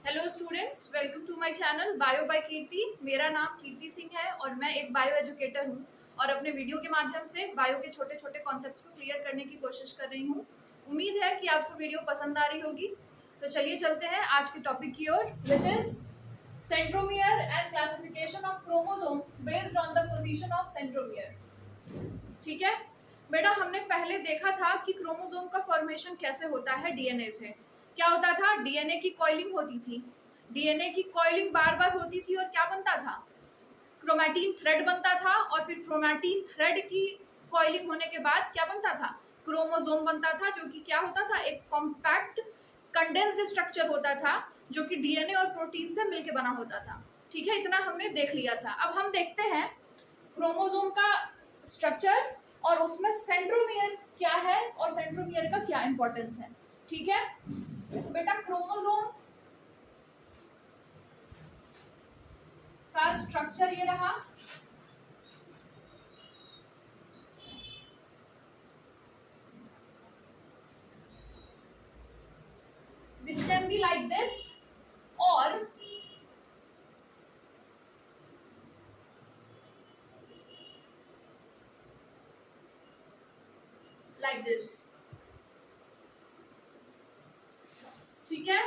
Hello students, welcome to my channel bio by Kirti. मेरा नाम कीर्ति सिंह है और मैं एक बायो एजुकेटर हूँ और अपने वीडियो के माध्यम से बायो के छोटे छोटे कॉन्सेप्ट्स को क्लियर करने की कोशिश कर रही हूँ। उम्मीद है कि आपको वीडियो पसंद आ रही होगी। तो चलिए चलते हैं आज के टॉपिक की ओर, which is centromere and classification of chromosome based on the position of centromere. ठीक है बेटा, हमने पहले देखा था कि क्रोमोसोम का फॉर्मेशन कैसे होता है डीएनए से। क्या होता था? डीएनए की कॉइलिंग होती थी। डीएनए की कॉइलिंग बार बार होती थी और क्या बनता था? क्रोमैटिन थ्रेड बनता था और फिर क्रोमैटिन थ्रेड की कॉइलिंग होने के बाद क्या बनता था? क्रोमोसोम बनता था, जो कि क्या होता था? एक कॉम्पैक्ट कंडेंस्ड स्ट्रक्चर होता था जो कि डीएनए और प्रोटीन से मिलकर बना होता था। ठीक है, इतना हमने देख लिया था। अब हम देखते हैं क्रोमोसोम का स्ट्रक्चर और उसमें सेंट्रोमियर क्या है और सेंट्रोमियर का क्या इंपॉर्टेंस है। ठीक है बेटा, क्रोमोसोम का स्ट्रक्चर ये रहा। which can be like this or like this। ठीक है,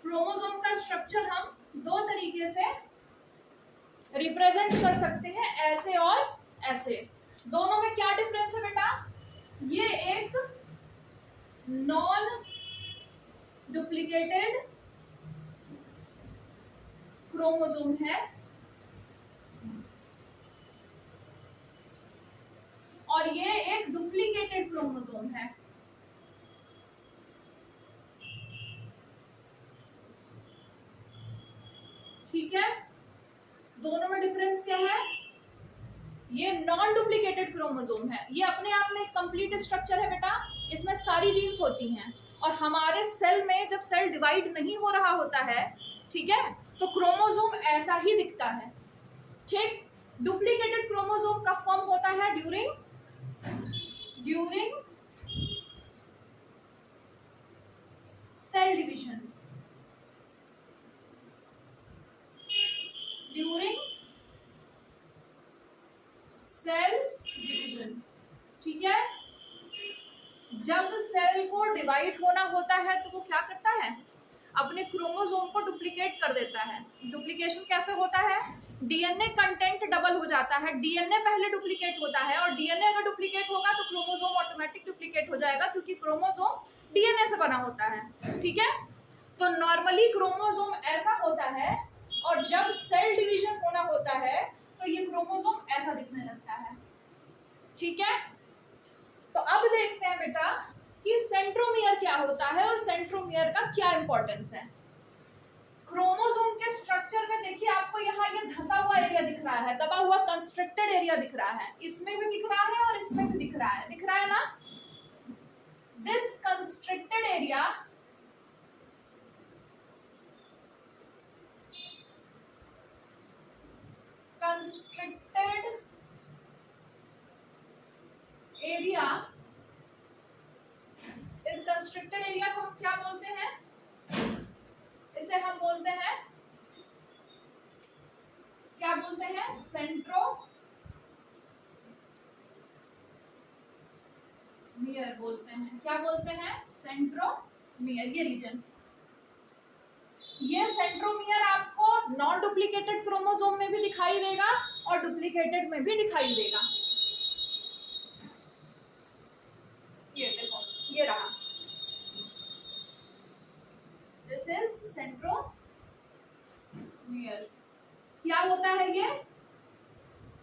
क्रोमोसोम का स्ट्रक्चर हम दो तरीके से रिप्रेजेंट कर सकते हैं, ऐसे और ऐसे। दोनों में क्या डिफरेंस है बेटा? ये एक नॉन डुप्लीकेटेड क्रोमोसोम है और ये एक डुप्लीकेटेड क्रोमोसोम है। ठीक है, दोनों में डिफरेंस क्या है? ये नॉन डुप्लीकेटेड क्रोमोसोम है, ये अपने आप में एक कंप्लीट स्ट्रक्चर है बेटा। इसमें सारी जीन्स होती हैं और हमारे सेल में जब सेल डिवाइड नहीं हो रहा होता है, ठीक है, तो क्रोमोसोम ऐसा ही दिखता है। ठीक, डुप्लीकेटेड क्रोमोसोम का फॉर्म होता है during cell division. During cell division, ठीक है। जब सेल को डिवाइड होना होता है तो वो क्या करता है? अपने क्रोमोसोम को डुप्लीकेट कर देता है। डुप्लीकेशन कैसे होता है? डीएनए कंटेंट डबल हो जाता है। डीएनए पहले डुप्लीकेट होता है और डीएनए अगर डुप्लीकेट होगा तो क्रोमोसोम ऑटोमेटिक डुप्लीकेट हो जाएगा, क्योंकि क्रोमोसोम डीएनए से बना होता है। ठीक है, तो नॉर्मली क्रोमोसोम ऐसा होता है और जब सेल डिवीजन होना होता है तो ये क्रोमोसोम ऐसा दिखने लगता है। ठीक है, तो अब देखते हैं बेटा कि सेंट्रोमियर क्या होता है और सेंट्रोमियर का क्या इंपॉर्टेंस है। क्रोमोसोम के स्ट्रक्चर में देखिए, आपको यहाँ ये धंसा हुआ एरिया दिख रहा है, दबा हुआ कंस्ट्रिक्टेड एरिया दिख रहा है। इसमें भी दिख रहा है और इसमें भी दिख रहा है, ना? दिस कंस्ट्रिक्टेड एरिया इस कंस्ट्रिक्टेड एरिया को हम क्या बोलते हैं? इसे हम बोलते हैं, क्या बोलते हैं? सेंट्रोमियर बोलते हैं। क्या बोलते हैं? सेंट्रोमियर, ये रीजन। ये सेंट्रोमियर आपको नॉन डुप्लीकेटेड क्रोमोसोम में भी दिखाई देगा और डुप्लीकेटेड में भी दिखाई देगा। ये देखो, ये रहा, दिस इज सेंट्रोमियर। क्या होता है? ये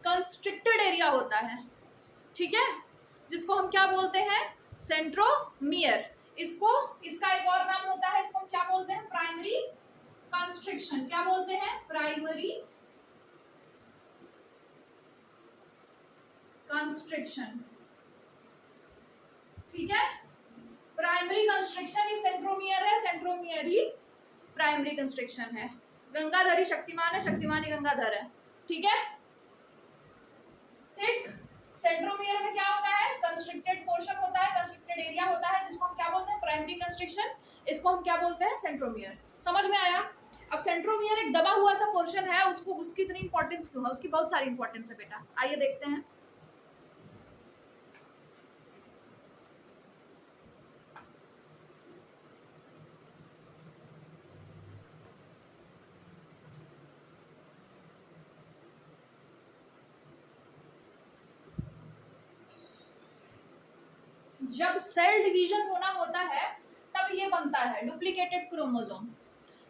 कंस्ट्रिक्टेड एरिया होता है, ठीक है, जिसको हम क्या बोलते हैं? सेंट्रोमियर। इसका एक और नाम होता है, इसको हम क्या बोलते हैं? Primary constriction. क्या बोलते हैं? Primary constriction. ठीक है, प्राइमरी कंस्ट्रिक्शन ही सेंट्रोमियर है, सेंट्रोमियर ही प्राइमरी कंस्ट्रिक्शन है। गंगाधरी शक्तिमान है, शक्तिमान ही गंगाधर है। ठीक है, ठीक। सेंट्रोमियर में क्या होता है? कंस्ट्रिक्टेड पोर्शन होता है, कंस्ट्रिक्टेड एरिया होता है, जिसको हम क्या बोलते हैं? Primary constriction. इसको हम क्या बोलते हैं, सेंट्रोमियर। समझ में आया। अब सेंट्रोमियर एक दबा हुआ सा पोर्शन है, उसको उसकी इतनी इंपॉर्टेंस क्यों है, उसकी बहुत सारी इंपॉर्टेंस है बेटा, आइए देखते हैं। जब सेल डिवीजन होना होता है तब ये बनता है डुप्लीकेटेड क्रोमोसोम।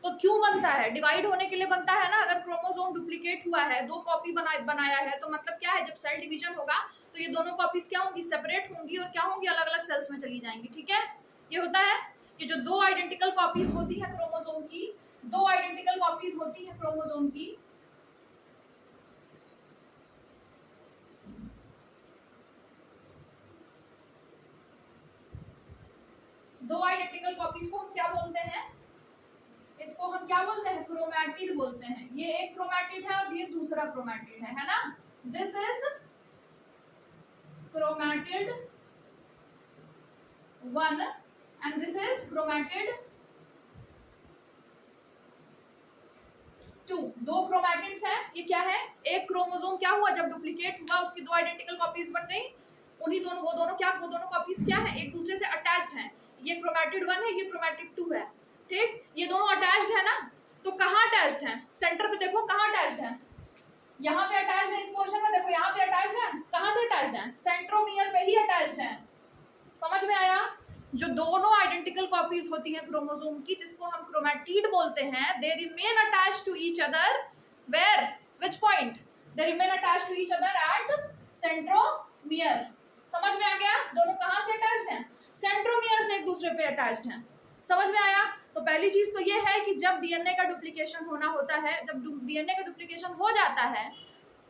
तो क्यों बनता है, डिवाइड होने के लिए बनता है ना। अगर क्रोमोसोम डुप्लीकेट हुआ है, दो कॉपी बनाया है, तो मतलब क्या है, जब सेल डिवीजन होगा तो ये दोनों कॉपीज क्या होंगी, सेपरेट होंगी और क्या होंगी, अलग अलग सेल्स में चली जाएंगी। ठीक है, ये होता है कि जो दो आइडेंटिकल कॉपीज होती है क्रोमोसोम की, दो आइडेंटिकल कॉपीज होती है क्रोमोसोम की, दो आइडेंटिकल कॉपीज को हम क्या बोलते हैं, इसको हम क्या बोलते हैं, क्रोमैटिड बोलते हैं। ये एक क्रोमैटिड है और ये दूसरा क्रोमैटिड है ना। This is chromatid 1 and this is chromatid 2। दो क्रोमैटिड्स हैं। ये क्या है, एक क्रोमोसोम क्या हुआ, जब डुप्लीकेट हुआ उसकी दो आइडेंटिकल कॉपीज बन गई, उन्हीं दोनों वो दोनों कॉपीज क्या है, एक दूसरे से अटैच्ड हैं। ये क्रोमैटिड 1 है, ये क्रोमैटिड 2 है। ठीक, ये दोनों अटैच्ड है ना। तो कहाँ अटैच्ड है, सेंटर पे देखो कहाँ अटैच्ड है, यहाँ पे अटैच्ड है। इस पोर्शन में देखो यहाँ पे अटैच्ड है। कहाँ से अटैच्ड है, सेंट्रोमियर पे ही अटैच्ड है। समझ में आया। जो दोनों आइडेंटिकल कॉपीज होती हैं क्रोमोसोम की, जिसको हम क्रोमैटिड बोलते हैं, they remain attached to each other where, which point, they remain attached to each other at centromere. समझ में आ गया, दोनों कहाँ से अटैच्ड हैं, सेंट्रोमियर से एक दूसरे पे अटैच्ड हैं। समझ में आया। तो पहली चीज तो ये है कि जब डीएनए का डुप्लीकेशन होना होता है, जब डीएनए का डुप्लीकेशन हो जाता है,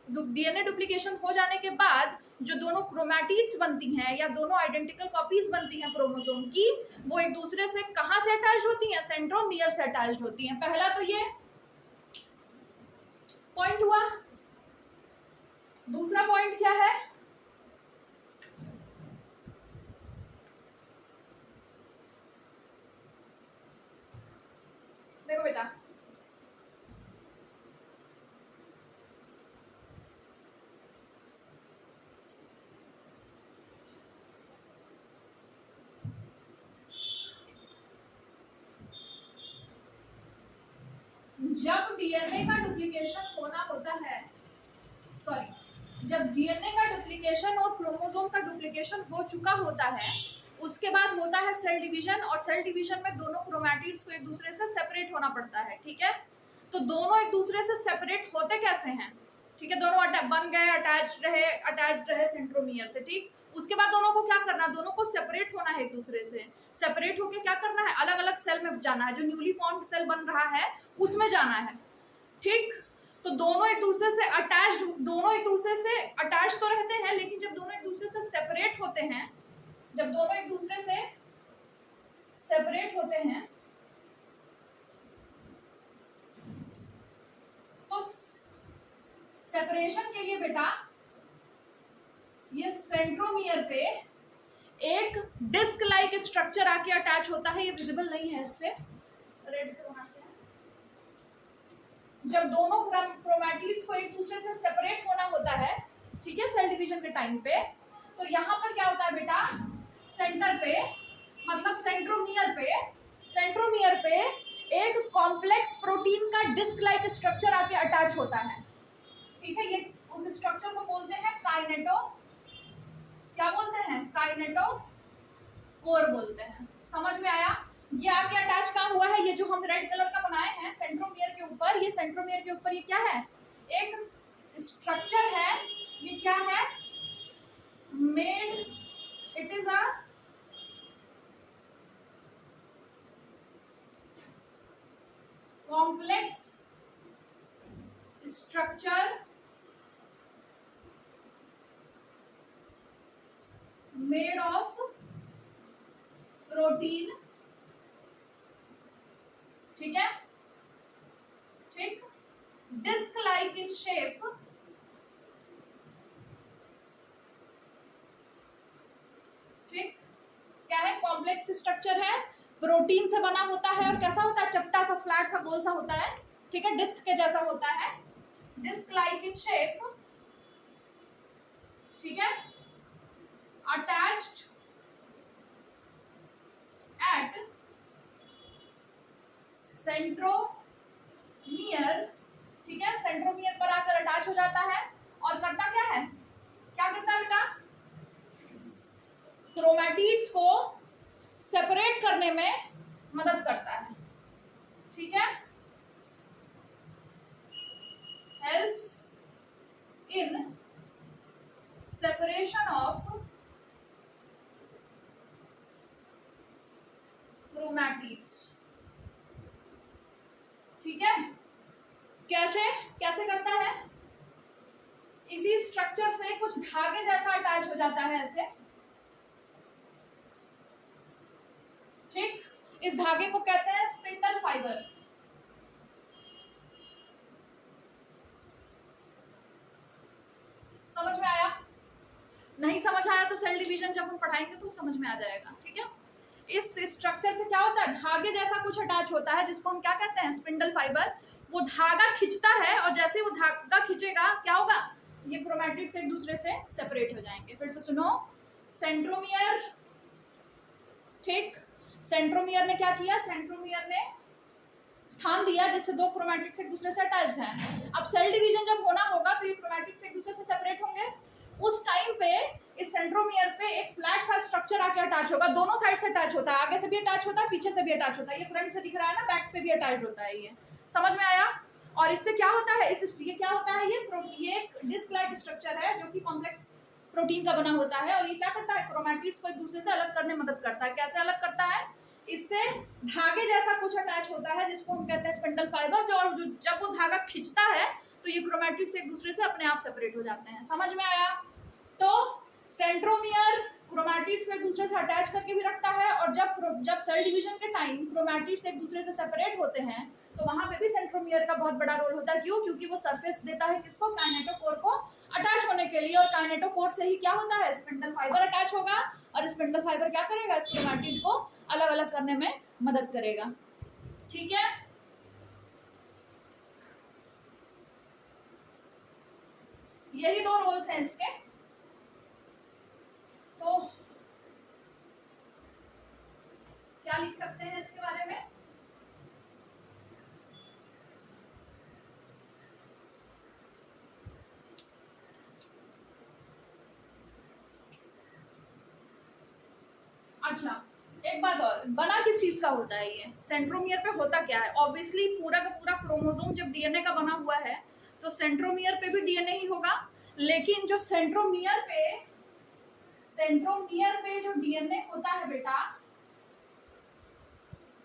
डीएनए डुप्लीकेशन हो जाने के बाद जो दोनों क्रोमैटिड्स बनती हैं या दोनों आइडेंटिकल कॉपीज बनती हैं क्रोमोसोम की, वो एक दूसरे से कहां से अटैच्ड होती हैं, सेंट्रोमियर से अटैच्ड होती हैं। पहला तो ये पॉइंट हुआ। दूसरा पॉइंट क्या है, देखो बेटा, जब डीएनए का डुप्लीकेशन होना होता है, सॉरी, जब डीएनए का डुप्लीकेशन और क्रोमोसोम का डुप्लीकेशन हो चुका होता है, उसके बाद होता है सेल डिवीजन, और सेल डिवीजन में दोनों क्रोमैटिड्स को एक दूसरे से सेपरेट होना पड़ता है। ठीक है, तो दोनों एक दूसरे से सेपरेट होते कैसे हैं, ठीक है, दोनों बन गए, अटैच्ड रहे सेंट्रोमियर से। ठीक, उसके बाद दोनों को क्या करना, दोनों को सेपरेट होना है एक दूसरे से। सेपरेट होके क्या करना है, अलग अलग सेल में जाना है, जो न्यूली फॉर्म्ड सेल बन रहा है उसमें जाना है। ठीक, तो दोनों एक दूसरे से अटैच तो रहते हैं, लेकिन जब दोनों एक दूसरे से सेपरेट होते हैं, जब दोनों एक दूसरे से सेपरेट होते हैं तो सेपरेशन के लिए बेटा ये सेंट्रोमियर पे एक डिस्क लाइक स्ट्रक्चर आके अटैच होता है। ये विजिबल नहीं है, इससे रेड से बनाते हैं। जब दोनों क्रोमैटिड्स को एक दूसरे से सेपरेट होना होता है, ठीक है, सेल डिवीजन के टाइम पे, तो यहाँ पर क्या होता है बेटा, सेंटर पे, मतलब सेंट्रोमियर पे एक कॉम्प्लेक्स प्रोटीन का डिस्क लाइक स्ट्रक्चर आके अटैच होता है। ठीक है, ये उस स्ट्रक्चर को बोलते हैं काइनेटो, क्या बोलते हैं, काइनेटो कोर बोलते हैं। समझ में आया। ये आके अटैच कहाँ हुआ है, ये जो हम रेड कलर का बनाए हैं सेंट्रोमियर के ऊपर, ये सेंट्रोमियर के ऊपर ये क्या है, एक स्ट्रक्चर है। ये क्या है, made, it is a complex structure made of protein. ठीक है, ठीक, डिस्क लाइक इन शेप, ठीक, क्या है, कॉम्प्लेक्स स्ट्रक्चर है प्रोटीन से बना होता है और कैसा होता है, चपटा सा, फ्लैट सा, गोल सा होता है, ठीक है, डिस्क के जैसा होता है, डिस्क लाइक इन शेप, ठीक है, अटैच्ड एट सेंट्रोमियर, ठीक है, सेंट्रोमियर पर आकर अटैच हो जाता है और करता क्या है, क्या करता है बेटा, क्रोमैटिड्स को सेपरेट करने में मदद करता है, ठीक है, helps in separation of chromatids, ठीक है, कैसे कैसे करता है, इसी स्ट्रक्चर से कुछ धागे जैसा अटैच हो जाता है ऐसे, ठीक, इस धागे को कहते हैं स्पिंडल फाइबर, समझ में आया, नहीं समझ आया तो सेल डिवीजन जब हम पढ़ाएंगे तो समझ में आ जाएगा, ठीक है। इस स्ट्रक्चर से क्या होता है, धागे जैसा कुछ अटैच होता है जिसको हम क्या कहते हैं, स्पिंडल फाइबर, वो धागा खींचता है और जैसे वो धागा खींचेगा क्या होगा, ये क्रोमैटिड्स एक दूसरे से सेपरेट हो जाएंगे। फिर से सुनो, सेंट्रोमियर, ठीक, सेंट्रोमियर ने क्या किया, सेंट्रोमियर ने स्थान दिया जिससे दो क्रोमैटिड्स एक दूसरे से अटैच्ड हैं। अब सेल डिवीजन जब होना होगा तो ये क्रोमैटिड्स एक दूसरे से सेपरेट होंगे, उस टाइम पे इस सेंट्रोमियर पे एक फ्लैट सा स्ट्रक्चर आके अटैच होगा, दोनों साइड से अटैच होता है, आगे से भी अटैच होता है, पीछे से भी अटैच होता है, ये फ्रंट से दिख रहा है ना, बैक पे भी अटैच होता है, ये समझ में आया। और इससे क्या होता है, ये क्या होता है, ये एक डिस्क लाइक स्ट्रक्चर है जो कि कॉम्प्लेक्स प्रोटीन का बना होता है, और ये क्या करता है, क्रोमैटिड्स को एक दूसरे से अलग करने में मदद करता है। कैसे अलग करता है, इससे धागे जैसा कुछ अटैच होता है जिसको हम कहते हैं स्पिंडल फाइबर, जब वो धागा खींचता है तो ये क्रोमैटिड्स एक दूसरे से अपने आप सेपरेट हो जाते हैं। समझ में आया। तो सेंट्रोमियर क्रोमैटिड्स को एक दूसरे से अटैच करके भी रखता है, और जब सेल डिवीजन के टाइम क्रोमैटिड्स एक दूसरे से सेपरेट होते हैं तो वहां पे भी सेंट्रोमियर का बहुत बड़ा रोल होता है। क्यों? क्योंकि वो सरफेस देता है किसको, काइनेटोकोर को अटैच होने के लिए, और काइनेटोकोर से ही क्या होता है, स्पिंडल फाइबर अटैच होगा, और स्पिंडल फाइबर क्या करेगा, इस क्रोमैटिड को अलग अलग करने में मदद करेगा, ठीक है। यही दो रोल्स हैं इसके। तो क्या लिख सकते हैं इसके बारे में, अच्छा एक बात और, बना किस चीज का होता है ये सेंट्रोमियर पे, होता क्या है, ऑब्वियसली पूरा का पूरा क्रोमोसोम जब डीएनए का बना हुआ है तो सेंट्रोमियर पे भी डीएनए ही होगा, लेकिन जो सेंट्रोमियर पे जो डीएनए होता है बेटा,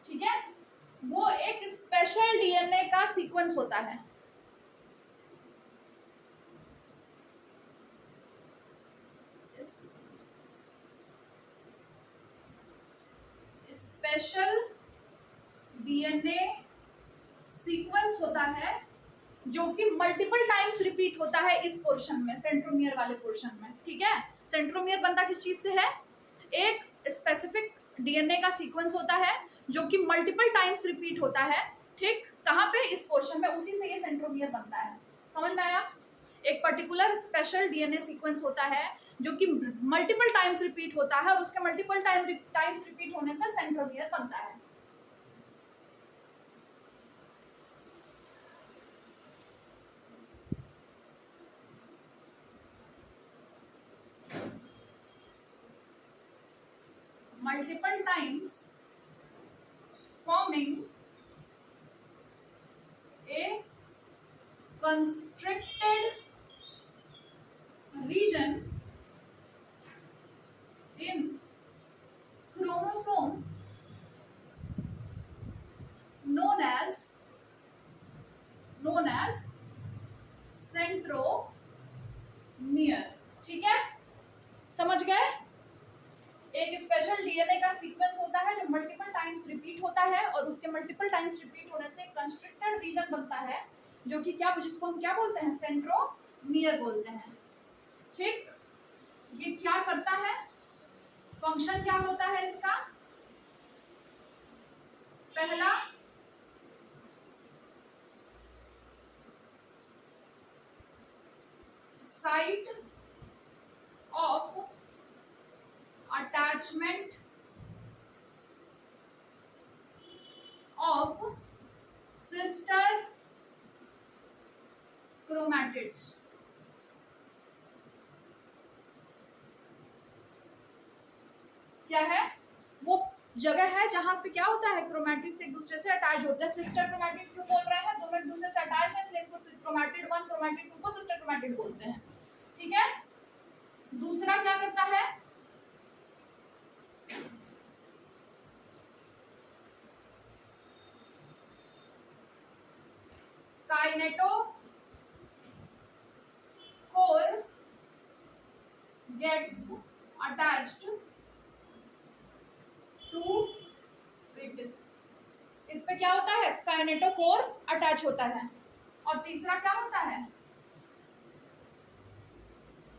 ठीक है, वो एक स्पेशल डीएनए का सीक्वेंस होता है। स्पेशल डीएनए सीक्वेंस होता है जो कि मल्टीपल टाइम्स रिपीट होता है इस पोर्शन में, सेंट्रोमियर वाले पोर्शन में, ठीक है। सेंट्रोमियर बनता किस चीज से है, एक स्पेसिफिक डीएनए का सीक्वेंस होता है जो कि मल्टीपल टाइम्स रिपीट होता है, ठीक, कहाँ पे, इस पोर्शन में, उसी से ये सेंट्रोमियर बनता है। समझ में आया। एक पर्टिकुलर स्पेशल डीएनए सीक्वेंस होता है जो कि मल्टीपल टाइम्स रिपीट होता है, और उसके मल्टीपल टाइम्स रिपीट होने से सेंट्रोमियर बनता है। multiple times forming a constricted region in chromosome known as centromere, ठीक है, समझ गए। एक स्पेशल डीएनए का सीक्वेंस होता है जो मल्टीपल टाइम्स रिपीट होता है, और उसके मल्टीपल टाइम्स रिपीट होने से कंस्ट्रिक्टेड रीजन बनता है जो कि क्या, जिसको हम क्या बोलते हैं, सेंट्रोमियर बोलते हैं, ठीक। ये क्या करता है, फंक्शन क्या होता है इसका, पहला site of attachment of sister chromatids. क्या है? वो जगह है जहां पे क्या होता है, क्रोमैटिड्स एक दूसरे से अटैच होते हैं। सिस्टर क्रोमैटिड क्यों बोल रहे हैं? दोनों एक दूसरे से अटैच है, इसलिए इनको क्रोमैटिड 1 क्रोमैटिड 2 को सिस्टर क्रोमैटिड बोलते हैं। ठीक है। दूसरा क्या करता है? Kinetochore gets attached to it. इस पे क्या होता है? काइनेटोकोर अटैच होता है। और तीसरा क्या होता है?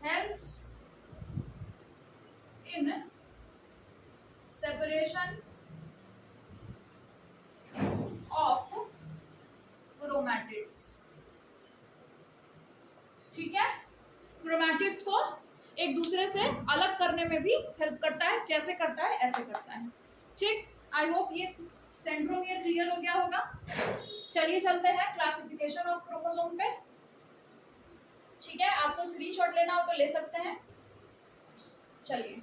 Helps in separation of chromatids. ठीक है। क्रोमैटिड्स को एक दूसरे से अलग करने में भी हेल्प करता है। कैसे करता है? ऐसे करता है। ठीक। आई होप ये सेंट्रोमियर क्लियर हो गया होगा। चलिए चलते हैं क्लासिफिकेशन ऑफ क्रोमोसोम पे। ठीक है। आपको स्क्रीनशॉट लेना हो तो ले सकते हैं। चलिए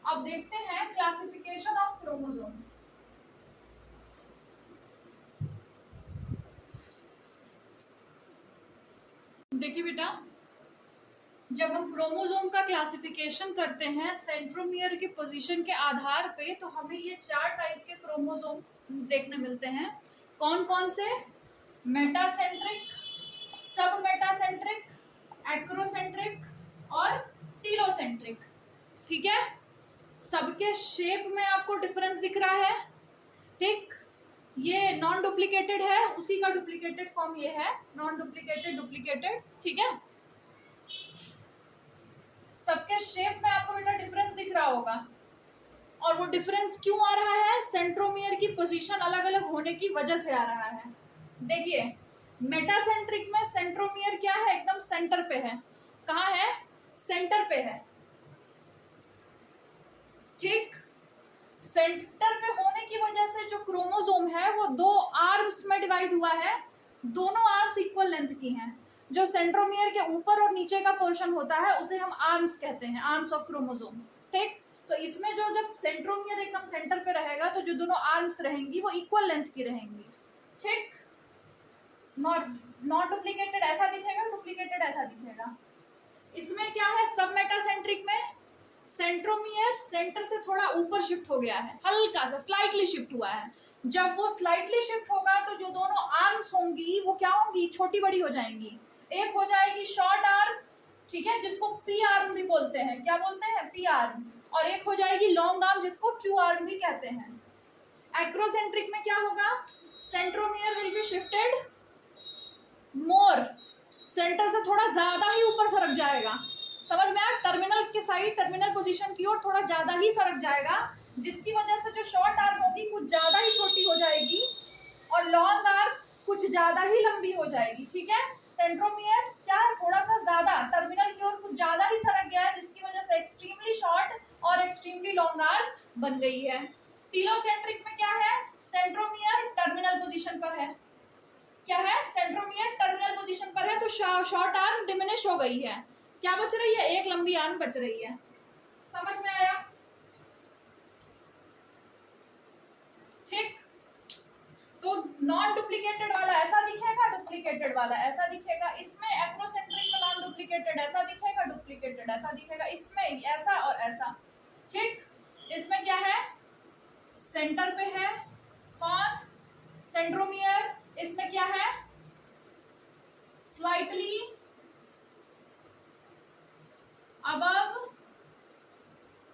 अब देखते हैं क्लासिफिकेशन ऑफ क्रोमोसोम। देखिए बेटा, जब हम क्रोमोसोम का क्लासिफिकेशन करते हैं सेंट्रोमियर की पोजीशन के आधार पे, तो हमें ये 4 टाइप के क्रोमोसोम्स देखने मिलते हैं। कौन कौन से? मेटासेंट्रिक, सब मेटासेंट्रिक, एक्रोसेंट्रिक और टीलोसेंट्रिक। ठीक है। सबके शेप में आपको डिफरेंस दिख रहा है। ठीक। ये नॉन डुप्लीकेटेड है, उसी का डुप्लीकेटेड फॉर्म ये है, नॉन डुप्लीकेटेड डुप्लीकेटेड। ठीक है। सबके शेप में आपको बेटा डिफरेंस दिख रहा होगा। और वो डिफरेंस क्यों आ रहा है? सेंट्रोमियर की पोजीशन अलग अलग होने की वजह से आ रहा है। देखिए, मेटासेंट्रिक में सेंट्रोमियर क्या है? एकदम सेंटर पे है। कहाँ है? सेंटर पे है। ठीक। सेंटर पे होने की वजह से जो क्रोमोसोम है वो 2 आर्म्स में डिवाइड हुआ है। दोनों आर्म्स इक्वल लेंथ की हैं। जो सेंट्रोमियर के ऊपर और नीचे का पोर्शन होता है उसे हम आर्म्स कहते हैं, आर्म्स ऑफ क्रोमोसोम। ठीक। तो इसमें जो जब सेंट्रोमियर एकदम सेंटर पे रहेगा तो जो दोनों आर्म्स रहेंगी वो इक्वल लेंथ की रहेंगी। ठीक। नॉट डुप्लीकेटेड ऐसा दिखेगा, डुप्लीकेटेड ऐसा दिखेगा। इसमें क्या है? सब मेटासेंट्रिक में सेंट्रोमियर सेंटर से थोड़ा ऊपर शिफ्ट हो गया है, हल्का सा स्लाइटली शिफ्ट हुआ है। जब वो स्लाइटली शिफ्ट होगा तो जो दोनों आर्म्स होंगी वो क्या होंगी? छोटी बड़ी हो जाएंगी। एक हो जाएगी शॉर्ट आर्म, ठीक है, जिसको पी आर्म भी बोलते हैं। क्या बोलते हैं? P arm. और एक हो जाएगी लॉन्ग आर्म, जिसको क्यू आर्म भी कहते हैं। एक्रोसेंट्रिक में क्या होगा? Centromere will be shifted more, centre से थोड़ा ज्यादा ही ऊपर सरक जाएगा। समझ में आया? टर्मिनल के साइड, टर्मिनल पोजीशन की ओर थोड़ा ज्यादा ही सरक जाएगा, जिसकी वजह से जो शॉर्ट आर्म होगी कुछ ज्यादा ही छोटी हो जाएगी और लॉन्ग आर्म कुछ ज्यादा ही लंबी हो जाएगी। ठीक है। सेंट्रोमियर क्या है? थोड़ा सा ज्यादा टर्मिनल की ओर कुछ ज्यादा ही सरक गया है, जिसकी वजह से एक्सट्रीमली शॉर्ट और एक्सट्रीमली लॉन्ग आर्म बन गई है। टीलोसेंट्रिक में क्या है? सेंट्रोमियर टर्मिनल पोजीशन पर है। क्या है? सेंट्रोमियर टर्मिनल पोजीशन पर है, तो शॉर्ट आर्म डिमिनिश हो गई है। क्या बच रही है? एक लंबी आर्म बच रही है। समझ में आया? ठीक। तो नॉन डुप्लीकेटेड वाला ऐसा दिखेगा, डुप्लीकेटेड वाला ऐसा दिखेगा। इसमें एक्रोसेंट्रिक में नॉन डुप्लीकेटेड ऐसा दिखेगा, डुप्लीकेटेड ऐसा दिखेगा। इसमें ऐसा और ऐसा। ठीक। इसमें क्या है? सेंटर पे है कौन? सेंट्रोमियर। इसमें क्या है? स्लाइटली अबव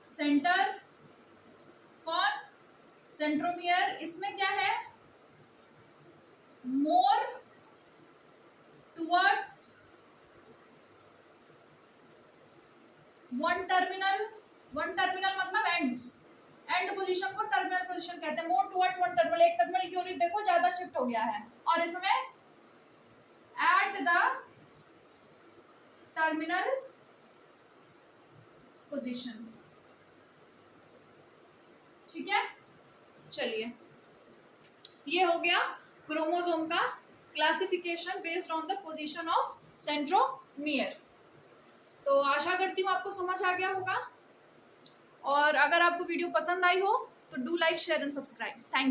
सेंटर कौन? सेंट्रोमियर। इसमें क्या है? मोर टुवर्ड्स वन टर्मिनल मतलब एंड्स, एंड पोजीशन को टर्मिनल पोजीशन कहते हैं। मूव टुवर्ड्स वन टर्मिनल, एक टर्मिनल की ओर देखो ज्यादा शिफ्ट हो गया है, और इसमें एट द टर्मिनल पोजीशन। ठीक है, चलिए ये हो गया क्रोमोसोम का classification based on the position of centromere. तो आशा करती हूँ आपको समझ आ गया होगा, और अगर आपको वीडियो पसंद आई हो तो do like share and subscribe. Thank you.